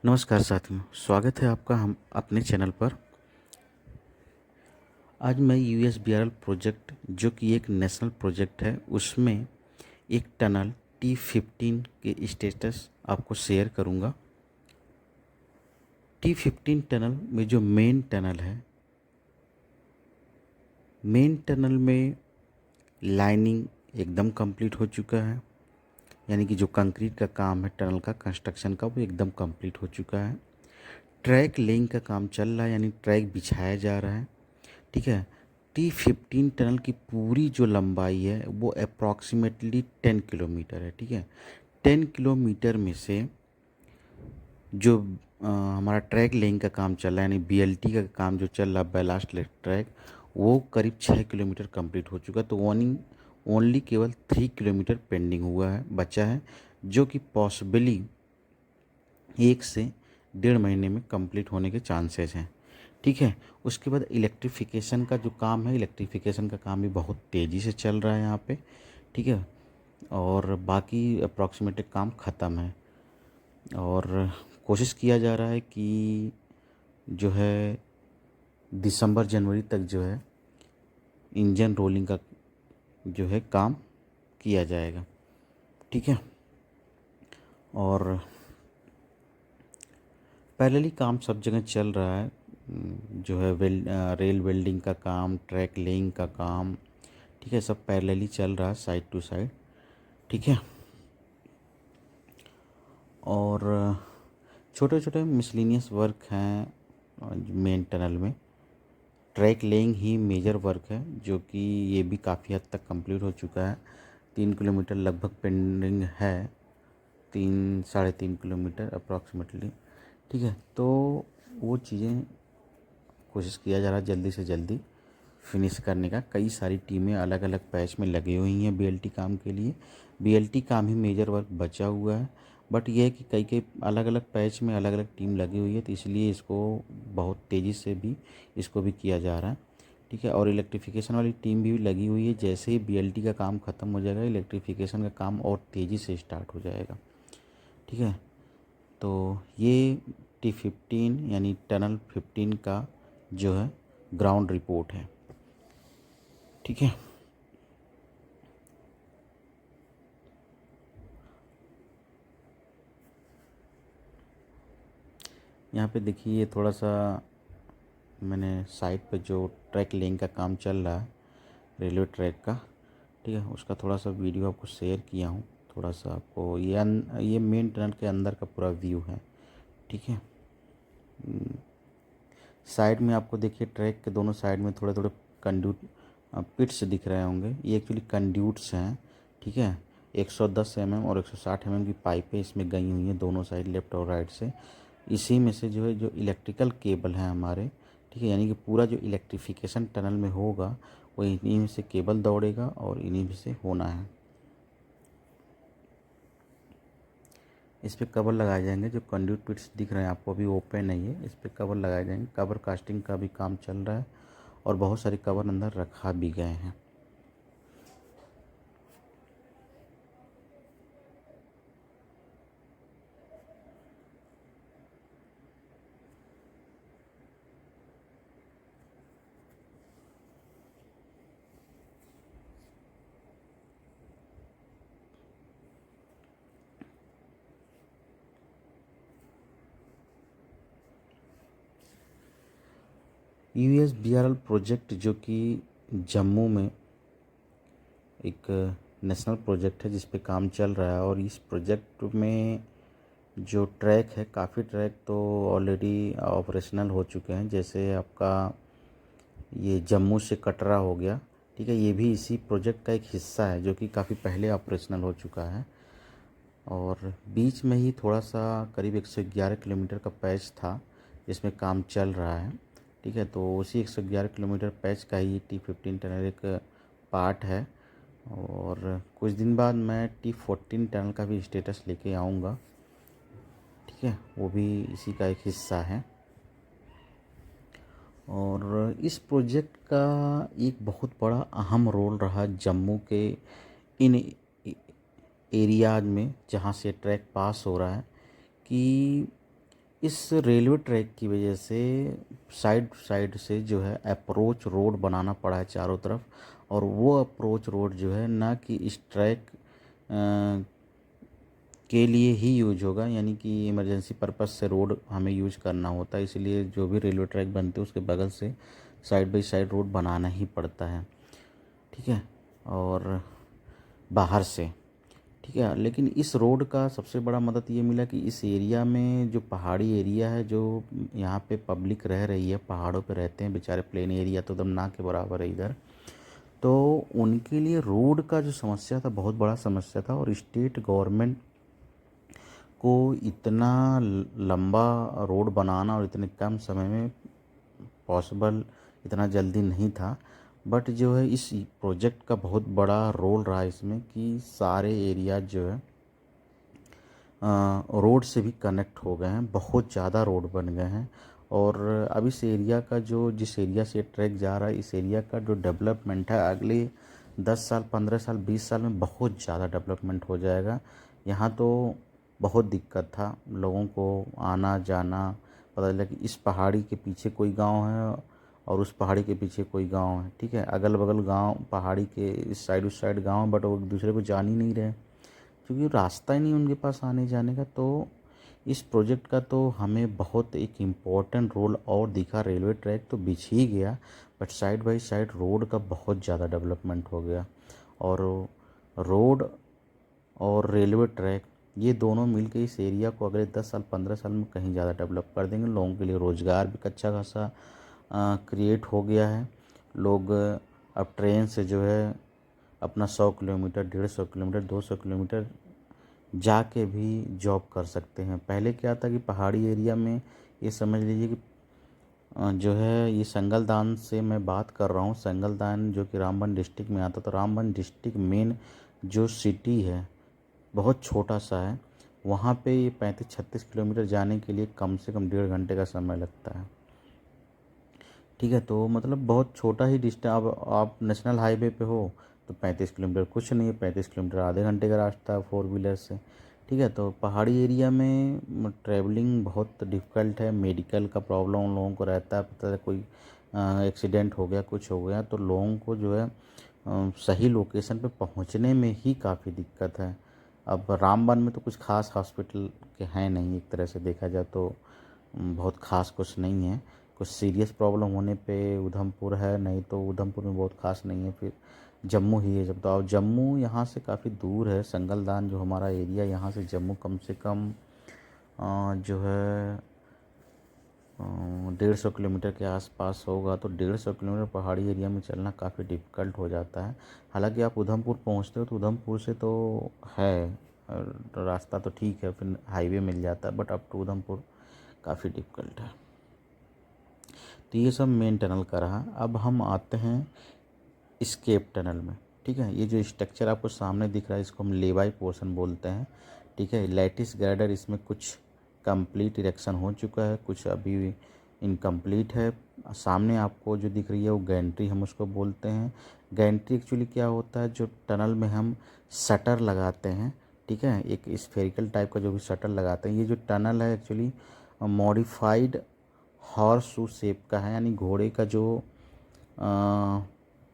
नमस्कार साथियों, स्वागत है आपका हम अपने चैनल पर। आज मैं यूएसबीआरएल प्रोजेक्ट जो कि एक नेशनल प्रोजेक्ट है उसमें एक टनल T15 के स्टेटस आपको शेयर करूंगा। T15 टनल में जो मेन टनल है, मेन टनल में लाइनिंग एकदम कंप्लीट हो चुका है, यानी कि जो कंक्रीट का काम है टनल का कंस्ट्रक्शन का वो एकदम कंप्लीट हो चुका है। ट्रैक लेइंग का काम चल रहा है, यानी ट्रैक बिछाया जा रहा है। ठीक है। T15 टनल की पूरी जो लंबाई है वो अप्रॉक्सीमेटली 10 किलोमीटर है। ठीक है। 10 किलोमीटर में से जो हमारा ट्रैक लेइंग का काम चल रहा है, यानी BLT का काम जो चल रहा है, बैलास्ट ट्रैक, वो करीब 6 किलोमीटर कंप्लीट हो चुका है। तो ओनली केवल 3 किलोमीटर पेंडिंग हुआ है, बचा है, जो कि पॉसिबली 1 से 1.5 महीने में कंप्लीट होने के चांसेस हैं। ठीक है। उसके बाद इलेक्ट्रिफिकेशन का जो काम है, इलेक्ट्रिफिकेशन का काम भी बहुत तेज़ी से चल रहा है यहाँ पे। ठीक है। और बाकी अप्रॉक्सीमेट काम ख़त्म है और कोशिश किया जा रहा है कि जो है दिसंबर जनवरी तक जो है इंजन रोलिंग का जो है काम किया जाएगा। ठीक है। और पैरेलली काम सब जगह चल रहा है। जो है रेल वेल्डिंग का काम, ट्रैक लेइंग का काम, ठीक है, सब पैरेलली चल रहा है साइड टू साइड। ठीक है। और छोटे छोटे मिसलिनियस वर्क हैं मेन टनल में। ट्रैक लेइंग ही मेजर वर्क है, जो कि ये भी काफ़ी हद तक कंप्लीट हो चुका है। 3 किलोमीटर लगभग पेंडिंग है, 3-3.5 किलोमीटर अप्रॉक्सीमेटली। ठीक है। तो वो चीज़ें कोशिश किया जा रहा है जल्दी से जल्दी फिनिश करने का। कई सारी टीमें अलग अलग पैच में लगी हुई हैं BLT काम के लिए। BLT काम ही मेजर वर्क बचा हुआ है, बट ये है कि कई कई अलग अलग पैच में अलग अलग टीम लगी हुई है, तो इसलिए इसको बहुत तेज़ी से भी इसको भी किया जा रहा है। ठीक है। और इलेक्ट्रिफिकेशन वाली टीम भी लगी हुई है। जैसे ही BLT का काम ख़त्म हो जाएगा, इलेक्ट्रिफिकेशन का काम और तेज़ी से स्टार्ट हो जाएगा। ठीक है। तो ये T15 यानी टनल 15 का जो है ग्राउंड रिपोर्ट है। ठीक है। यहाँ पे देखिए थोड़ा सा मैंने साइड पे जो ट्रैक लेइंग का काम चल रहा है रेलवे ट्रैक का, ठीक है, उसका थोड़ा सा वीडियो आपको शेयर किया हूँ। थोड़ा सा आपको ये मेन टनल के अंदर का पूरा व्यू है। ठीक है। साइड में आपको देखिए ट्रैक के दोनों साइड में थोड़े थोड़े कंड्यूट पिट्स दिख रहे होंगे। ये एक्चुअली कंड्यूट्स हैं। ठीक है। 110 mm और 160 mm की पाइपें इसमें गई हुई हैं दोनों साइड, लेफ्ट और राइट से। इसी में से जो है जो इलेक्ट्रिकल केबल हैं हमारे, ठीक है, यानी कि पूरा जो इलेक्ट्रिफिकेशन टनल में होगा वो इन्हीं में से केबल दौड़ेगा और इन्हीं में से होना है। इस पे कवर लगाए जाएंगे। जो कंड्यूट पिट्स दिख रहे हैं आपको अभी ओपन नहीं है, इस पे कवर लगाए जाएंगे। कवर कास्टिंग का भी काम चल रहा है और बहुत सारे कवर अंदर रखा भी गए हैं। USBRL प्रोजेक्ट जो कि जम्मू में एक नेशनल प्रोजेक्ट है जिस पे काम चल रहा है। और इस प्रोजेक्ट में जो ट्रैक है, काफ़ी ट्रैक तो ऑलरेडी ऑपरेशनल हो चुके हैं। जैसे आपका ये जम्मू से कटरा हो गया, ठीक है, ये भी इसी प्रोजेक्ट का एक हिस्सा है जो कि काफ़ी पहले ऑपरेशनल हो चुका है। और बीच में ही थोड़ा सा करीब 111 किलोमीटर का पैच था जिसमें काम चल रहा है। ठीक है। तो उसी 111 किलोमीटर पैच का ही T15 टनल एक पार्ट है। और कुछ दिन बाद मैं T14 टनल का भी स्टेटस लेके आऊँगा। ठीक है। वो भी इसी का एक हिस्सा है। और इस प्रोजेक्ट का एक बहुत बड़ा अहम रोल रहा जम्मू के इन एरियाज में जहाँ से ट्रैक पास हो रहा है, कि इस रेलवे ट्रैक की वजह से साइड साइड से जो है अप्रोच रोड बनाना पड़ा है चारों तरफ, और वो अप्रोच रोड जो है ना कि इस ट्रैक के लिए ही यूज होगा, यानी कि इमरजेंसी पर्पस से रोड हमें यूज करना होता है, इसलिए जो भी रेलवे ट्रैक बनते हैं उसके बगल से साइड बाई साइड रोड बनाना ही पड़ता है, ठीक है। और बाहर से, ठीक है। लेकिन इस रोड का सबसे बड़ा मदद ये मिला कि इस एरिया में जो पहाड़ी एरिया है, जो यहाँ पे पब्लिक रह रही है, पहाड़ों पे रहते हैं बेचारे, प्लेन एरिया तो एकदम ना के बराबर है इधर, तो उनके लिए रोड का जो समस्या था बहुत बड़ा समस्या था। और स्टेट गवर्नमेंट को इतना लंबा रोड बनाना और इतने कम समय में पॉसिबल इतना जल्दी नहीं था, बट जो है इस प्रोजेक्ट का बहुत बड़ा रोल रहा इसमें कि सारे एरिया जो है रोड से भी कनेक्ट हो गए हैं, बहुत ज़्यादा रोड बन गए हैं। और अब इस एरिया का जो जिस एरिया से ट्रैक जा रहा है, इस एरिया का जो डेवलपमेंट है अगले 10 साल 15 साल 20 साल में बहुत ज़्यादा डेवलपमेंट हो जाएगा। यहाँ तो बहुत दिक्कत था लोगों को आना जाना, पता चला कि इस पहाड़ी के पीछे कोई गांव है और उस पहाड़ी के पीछे कोई गांव है, ठीक है, अगल बगल गांव, पहाड़ी के इस साइड उस साइड गांव, बट वो एक दूसरे को जान ही नहीं रहे क्योंकि रास्ता ही नहीं उनके पास आने जाने का। तो इस प्रोजेक्ट का तो हमें बहुत एक इम्पोर्टेंट रोल और दिखा। रेलवे ट्रैक तो बिछ ही गया, but side by side road का बहुत ज़्यादा डेवलपमेंट हो गया। और रोड और रेलवे ट्रैक ये दोनों मिलकर इस एरिया को अगले 10 साल 15 साल में कहीं ज़्यादा डेवलप कर देंगे। लोगों के लिए रोज़गार भी अच्छा खासा क्रिएट हो गया है। लोग अब ट्रेन से जो है अपना 100 किलोमीटर 150 किलोमीटर 200 किलोमीटर जाके भी जॉब कर सकते हैं। पहले क्या था कि पहाड़ी एरिया में, ये समझ लीजिए कि जो है ये संगलदान से मैं बात कर रहा हूँ, संगलदान जो कि रामबन डिस्ट्रिक्ट में आता, तो रामबन डिस्ट्रिक्ट मेन जो सिटी है बहुत छोटा सा है, वहाँ पे ये 35-36 किलोमीटर जाने के लिए कम से कम 1.5 घंटे का समय लगता है, ठीक है। तो मतलब बहुत छोटा ही डिस्टेंस। अब आप नेशनल हाईवे पे हो तो 35 किलोमीटर कुछ नहीं है, 35 किलोमीटर आधे घंटे का रास्ता है 4 व्हीलर से, ठीक है। तो पहाड़ी एरिया में ट्रैवलिंग बहुत डिफ़िकल्ट है। मेडिकल का प्रॉब्लम उन लोगों को रहता है, पता है कोई एक्सीडेंट हो गया कुछ हो गया तो लोगों को जो है सही लोकेशन पे पहुंचने में ही काफ़ी दिक्कत है। अब रामबन में तो कुछ खास हॉस्पिटल के हैं नहीं, एक तरह से देखा जाए तो बहुत ख़ास कुछ नहीं है। कुछ सीरियस प्रॉब्लम होने पे उधमपुर है, नहीं तो उधमपुर में बहुत ख़ास नहीं है, फिर जम्मू ही है। जब तो अब जम्मू यहाँ से काफ़ी दूर है, संगलदान जो हमारा एरिया यहाँ से जम्मू कम से कम जो है 150 किलोमीटर के आसपास होगा। तो 150 किलोमीटर पहाड़ी एरिया में चलना काफ़ी डिफ़िकल्ट हो जाता है। हालांकि आप उधमपुर पहुँचते हो तो उधमपुर से तो है रास्ता तो ठीक है, फिर हाईवे मिल जाता है, बट अप टू उधमपुर काफ़ी डिफ़िकल्ट है। तो ये सब मेन टनल का रहा। अब हम आते हैं स्केप टनल में, ठीक है। ये जो स्ट्रक्चर आपको सामने दिख रहा है इसको हम लेवाई पोर्शन बोलते हैं, ठीक है। लैटिस गर्डर इसमें कुछ कंप्लीट इरेक्शन हो चुका है, कुछ अभी इनकम्प्लीट है। सामने आपको जो दिख रही है वो गैंट्री हम उसको बोलते हैं। गैंट्री एक्चुअली क्या होता है, जो टनल में हम शटर लगाते हैं, ठीक है, एक स्फेरिकल टाइप का जो भी शटर लगाते हैं। ये जो टनल है actually modified horse shoe shape का है, यानी घोड़े का जो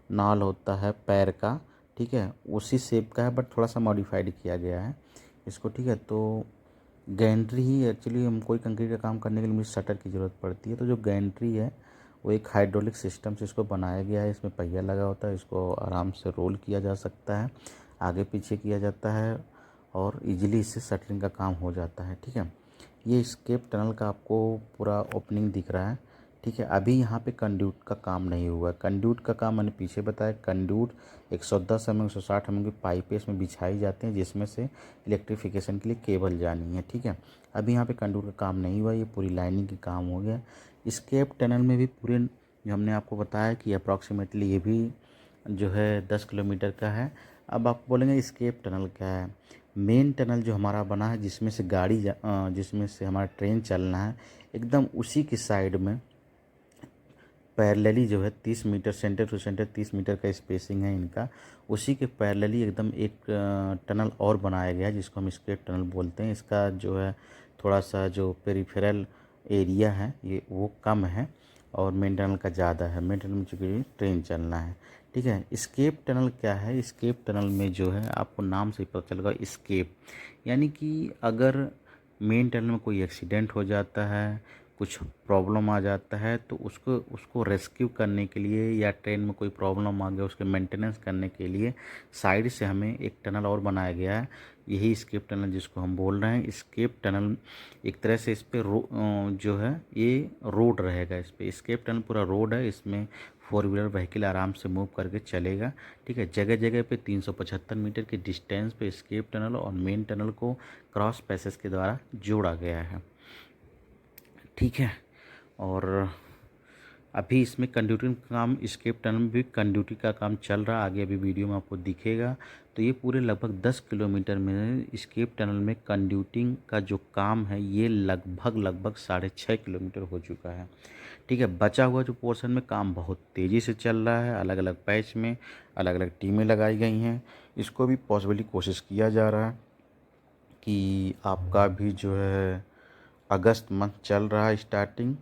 नाल होता है पैर का, ठीक है, उसी शेप का है, बट थोड़ा सा मॉडिफाइड किया गया है इसको, ठीक है। तो गैंट्री ही एक्चुअली हम कोई कंक्रीट का काम करने के लिए मुझे शटर की ज़रूरत पड़ती है। तो जो गैंट्री है वो एक हाइड्रोलिक सिस्टम से इसको बनाया गया है। इसमें पहिया लगा होता है, इसको आराम से रोल किया जा सकता है, आगे पीछे किया जाता है और इजीली इससे शटरिंग का काम हो जाता है, ठीक है। ये स्केप टनल का आपको पूरा ओपनिंग दिख रहा है, ठीक है। अभी यहाँ पे कंड्यूट का काम नहीं हुआ है। कंड्यूट का काम मैंने पीछे बताया। कंड्यूट 110 mm 160 mm की पाइपें इसमें बिछाई जाती हैं जिसमें से इलेक्ट्रिफिकेशन के लिए केबल जानी है, ठीक है। अभी यहाँ पे कंड्यूट का काम नहीं हुआ, ये पूरी लाइनिंग की काम हो गया। स्केप टनल में भी पूरे जो हमने आपको बताया कि अप्रॉक्सीमेटली ये भी जो है 10 किलोमीटर का है। अब आप बोलेंगे स्केप टनल क्या है। मेन टनल जो हमारा बना है जिसमें से जिसमें से हमारा ट्रेन चलना है, एकदम उसी की साइड में पैरेलली जो है 30 meter center to center 30 meter का स्पेसिंग है इनका, उसी के पैरेलली एकदम एक टनल और बनाया गया है जिसको हम स्केप टनल बोलते हैं। इसका जो है थोड़ा सा जो पेरिफेरल एरिया है ये वो कम है और मेन टनल का ज़्यादा है। मेन टनल में चूँकि ट्रेन चलना है, ठीक है। एस्केप टनल क्या है? एस्केप टनल में जो है आपको नाम से ही पता चलेगा, एस्केप यानी कि अगर मेन टनल में कोई एक्सीडेंट हो जाता है, कुछ प्रॉब्लम आ जाता है, तो उसको उसको रेस्क्यू करने के लिए या ट्रेन में कोई प्रॉब्लम आ गया उसके मेंटेनेंस करने के लिए साइड से हमें एक टनल और बनाया गया है। यही एस्केप टनल जिसको हम बोल रहे हैं। एस्केप टनल एक तरह से इस पे जो है ये रोड रहेगा। इस पे एस्केप टनल पूरा रोड है, इसमें 4 व्हीलर व्हीकल आराम से मूव करके चलेगा, ठीक है। जगह जगह पे 375 मीटर की डिस्टेंस पे एस्केप टनल और मेन टनल को क्रॉस पैसेज के द्वारा जोड़ा गया है, ठीक है। और अभी इसमें कंड्यूटिंग का काम, एस्केप टनल में भी कंड्यूटिंग का काम चल रहा है, आगे अभी वीडियो में आपको दिखेगा। तो ये पूरे लगभग 10 किलोमीटर में एस्केप टनल में कंड्यूटिंग का जो काम है ये लगभग 6.5 किलोमीटर हो चुका है, ठीक है। बचा हुआ जो पोर्शन में काम बहुत तेज़ी से चल रहा है, अलग अलग पैच में अलग अलग टीमें लगाई गई हैं। इसको भी पॉसिबली कोशिश किया जा रहा है कि आपका भी जो है अगस्त मंथ चल रहा है स्टार्टिंग,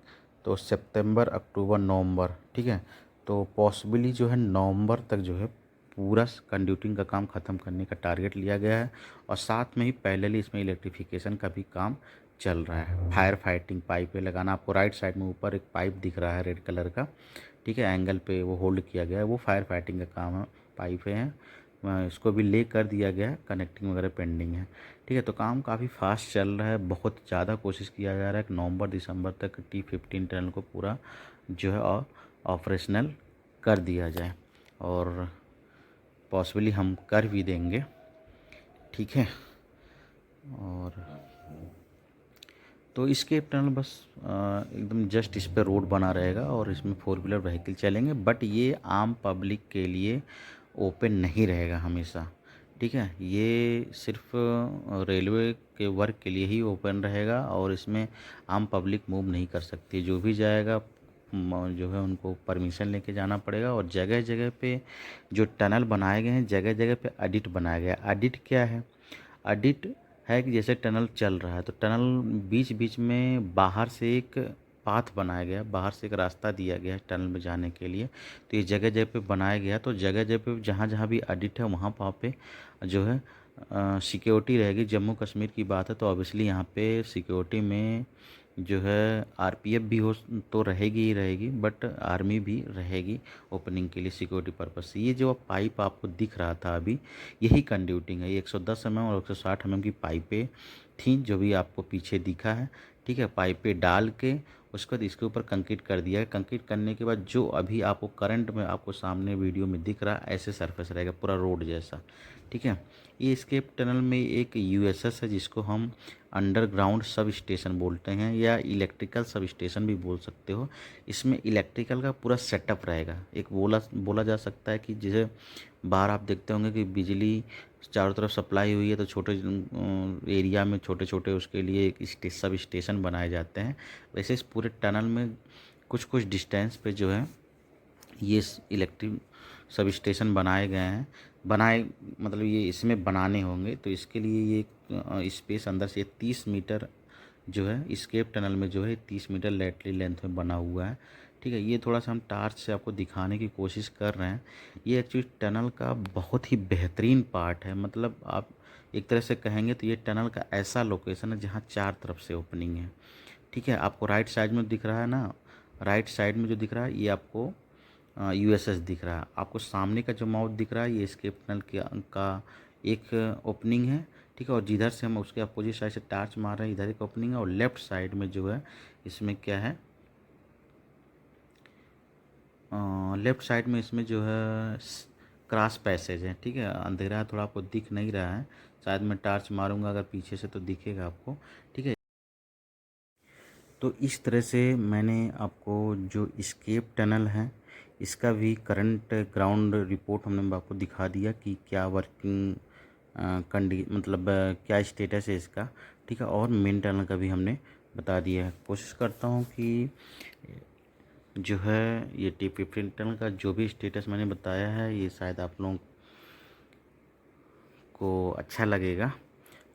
तो सितंबर अक्टूबर नवंबर, ठीक है। तो पॉसिबली जो है नवंबर तक जो है पूरा कंड्यूटिंग का काम ख़त्म करने का टारगेट लिया गया है। और साथ में ही पैरेलली इसमें इलेक्ट्रिफिकेशन का भी काम चल रहा है। फायर फाइटिंग पाइपें लगाना, आपको राइट साइड में ऊपर एक पाइप दिख रहा है रेड कलर का, ठीक है, एंगल पे वो होल्ड किया गया है, वो फायर फाइटिंग का काम है। पाइपें हैं, इसको भी ले कर दिया गया है, कनेक्टिंग वगैरह पेंडिंग है, ठीक है। तो काम काफ़ी फास्ट चल रहा है, बहुत ज़्यादा कोशिश किया जा रहा है कि नवंबर दिसंबर तक T15 टनल को पूरा जो है ऑपरेशनल कर दिया जाए, और पॉसिबली हम कर भी देंगे, ठीक है। और तो एस्केप टनल बस एकदम जस्ट इस पे रोड बना रहेगा और इसमें 4 व्हीलर व्हीकल चलेंगे, बट ये आम पब्लिक के लिए ओपन नहीं रहेगा हमेशा, ठीक है। ये सिर्फ रेलवे के वर्क के लिए ही ओपन रहेगा और इसमें आम पब्लिक मूव नहीं कर सकती। जो भी जाएगा जो है उनको परमिशन लेके जाना पड़ेगा। और जगह जगह पे जो टनल बनाए गए हैं, जगह जगह पे एडिट बनाया गया है। एडिट क्या है? एडिट है कि जैसे टनल चल रहा है तो टनल बीच बीच में बाहर से एक पाथ बनाया गया, बाहर से एक रास्ता दिया गया है टनल में जाने के लिए। तो ये जगह जगह पे बनाया गया, तो जगह जगह पे जहाँ जहाँ भी एडिट है वहाँ वहाँ पे जो है सिक्योरिटी रहेगी। जम्मू कश्मीर की बात है तो ऑब्वियसली यहाँ पे सिक्योरिटी में जो है आरपीएफ भी हो तो रहेगी ही रहेगी, बट आर्मी भी रहेगी ओपनिंग के लिए सिक्योरिटी पर्पस से। ये जो पाइप आपको दिख रहा था अभी, यही कंड्यूटिंग है। ये 110 mm और 160 mm की पाइपें थी जो भी आपको पीछे दिखा है, ठीक है। पाइपें डाल के उसके बाद इसके ऊपर कंक्रीट कर दिया है। कंक्रीट करने के बाद जो अभी आपको करंट में आपको सामने वीडियो में दिख रहा है ऐसे सरफेस रहेगा पूरा रोड जैसा, ठीक है। ये एस्केप टनल में एक यूएसएस है जिसको हम अंडरग्राउंड सब स्टेशन बोलते हैं या इलेक्ट्रिकल सब स्टेशन भी बोल सकते हो। इसमें इलेक्ट्रिकल का पूरा सेटअप रहेगा। एक बोला जा सकता है कि जैसे बाहर आप देखते होंगे कि बिजली चारों तरफ सप्लाई हुई है तो छोटे एरिया में छोटे छोटे उसके लिए एक सब स्टेशन बनाए जाते हैं। वैसे इस पूरे टनल में कुछ कुछ डिस्टेंस पे जो है ये इलेक्ट्रिक सब स्टेशन बनाए गए हैं। बनाए मतलब ये इसमें बनाने होंगे, तो इसके लिए ये स्पेस अंदर से 30 मीटर जो है एस्केप टनल में जो है 30 मीटर लेटरल लेंथ में बना हुआ है, ठीक है। ये थोड़ा सा हम टार्च से आपको दिखाने की कोशिश कर रहे हैं। ये एक्चुअली टनल का बहुत ही बेहतरीन पार्ट है। मतलब आप एक तरह से कहेंगे तो ये टनल का ऐसा लोकेशन है जहाँ 4 तरफ से ओपनिंग है, ठीक है। आपको राइट साइड में दिख रहा है ना, राइट साइड में जो दिख रहा है ये आपको यूएसएस दिख रहा है। आपको सामने का जो माउथ दिख रहा है ये एस्केप टनल का एक ओपनिंग है, ठीक है। और जिधर से हम उसके अपोजिट साइड से टार्च मार रहे हैं इधर एक ओपनिंग है। और लेफ्ट साइड में जो है इसमें क्या है, लेफ्ट साइड में इसमें जो है क्रॉस पैसेज है, ठीक है। अंधेरा है थोड़ा, आपको दिख नहीं रहा है, शायद मैं टार्च मारूंगा अगर पीछे से तो दिखेगा आपको, ठीक है। तो इस तरह से मैंने आपको जो एस्केप टनल है इसका भी करंट ग्राउंड रिपोर्ट हमने आपको दिखा दिया कि क्या वर्किंग मतलब क्या स्टेटस है इसका, ठीक है। और मेन टनल का भी हमने बता दिया है। कोशिश करता हूँ कि जो है ये T15 टनल का जो भी स्टेटस मैंने बताया है ये शायद आप लोगों को अच्छा लगेगा,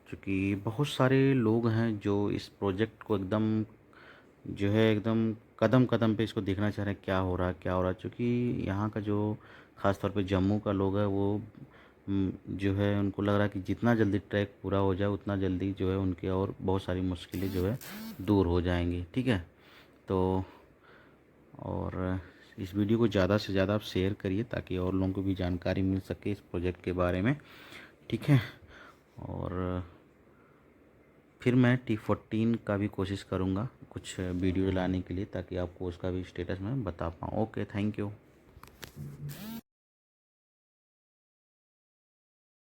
क्योंकि बहुत सारे लोग हैं जो इस प्रोजेक्ट को एकदम जो है एकदम कदम कदम पे इसको देखना चाह रहे हैं क्या हो रहा है क्या हो रहा है, क्योंकि यहाँ का जो ख़ास तौर पे जम्मू का लोग है वो जो है उनको लग रहा है कि जितना जल्दी ट्रैक पूरा हो जाए उतना जल्दी जो है उनकी और बहुत सारी मुश्किलें जो है दूर हो जाएंगी। ठीक है, तो और इस वीडियो को ज़्यादा से ज़्यादा आप शेयर करिए ताकि और लोगों को भी जानकारी मिल सके इस प्रोजेक्ट के बारे में। ठीक है, और फिर मैं T14 का भी कोशिश करूँगा कुछ वीडियो लाने के लिए ताकि आपको उसका भी स्टेटस मैं बता पाऊँ। Okay, thank you.